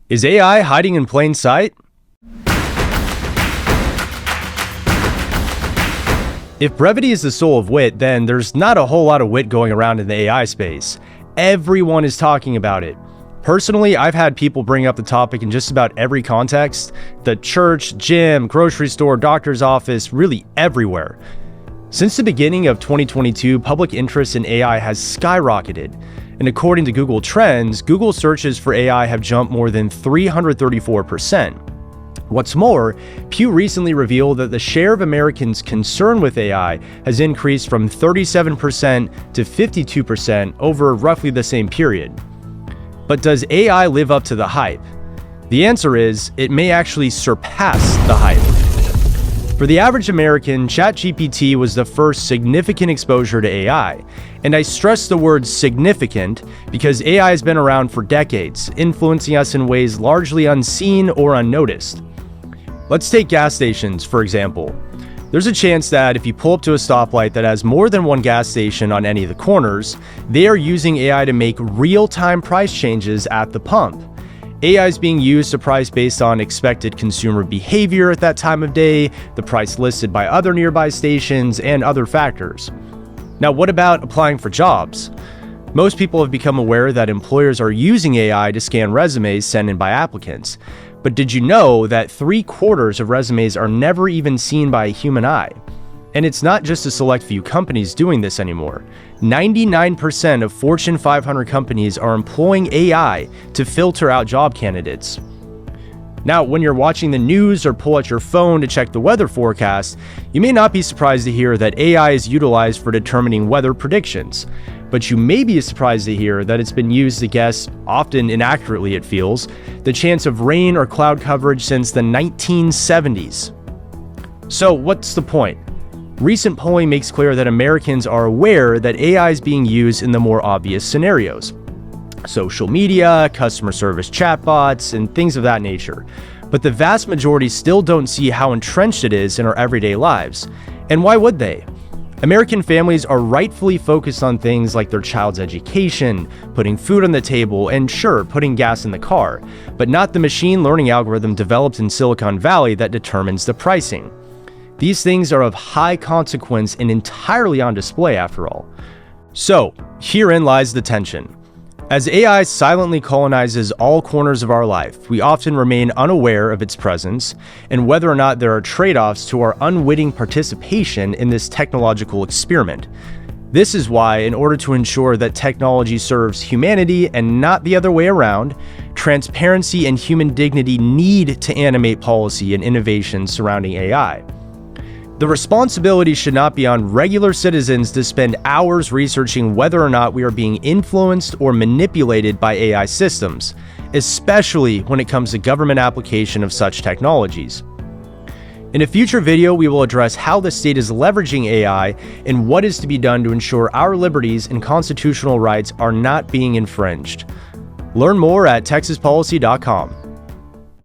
Is AI hiding in plain sight? If brevity is the soul of wit, then there's not a whole lot of wit going around in the AI space. Everyone is talking about it. Personally, I've had people bring up the topic in just about every context: the church, gym, grocery store, doctor's office, really everywhere. Since the beginning of 2022, public interest in AI has skyrocketed. And according to Google Trends, Google searches for AI have jumped more than 334%. What's more, Pew recently revealed that the share of Americans concerned with AI has increased from 37% to 52% over roughly the same period. But does AI live up to the hype? The answer is, it may actually surpass the hype. For the average American, ChatGPT was the first significant exposure to AI. And I stress the word significant because AI has been around for decades, influencing us in ways largely unseen or unnoticed. Let's take gas stations, for example. There's a chance that if you pull up to a stoplight that has more than one gas station on any of the corners, they are using AI to make real-time price changes at the pump. AI is being used to price based on expected consumer behavior at that time of day, the price listed by other nearby stations, and other factors. Now, what about applying for jobs? Most people have become aware that employers are using AI to scan resumes sent in by applicants. But did you know that 3/4 of resumes are never even seen by a human eye? And it's not just a select few companies doing this anymore. 99% of Fortune 500 companies are employing AI to filter out job candidates. Now, when you're watching the news or pull out your phone to check the weather forecast, you may not be surprised to hear that AI is utilized for determining weather predictions. But you may be surprised to hear that it's been used to guess, often inaccurately it feels, the chance of rain or cloud coverage since the 1970s. So what's the point? Recent polling makes clear that Americans are aware that AI is being used in the more obvious scenarios: social media, customer service chatbots, and things of that nature. But the vast majority still don't see how entrenched it is in our everyday lives. And why would they? American families are rightfully focused on things like their child's education, putting food on the table, and sure, putting gas in the car, but not the machine learning algorithm developed in Silicon Valley that determines the pricing. These things are of high consequence and entirely on display after all. So, herein lies the tension. As AI silently colonizes all corners of our life, we often remain unaware of its presence and whether or not there are trade-offs to our unwitting participation in this technological experiment. This is why, in order to ensure that technology serves humanity and not the other way around, transparency and human dignity need to animate policy and innovation surrounding AI. The responsibility should not be on regular citizens to spend hours researching whether or not we are being influenced or manipulated by AI systems, especially when it comes to government application of such technologies. In a future video, we will address how the state is leveraging AI and what is to be done to ensure our liberties and constitutional rights are not being infringed. Learn more at texaspolicy.com.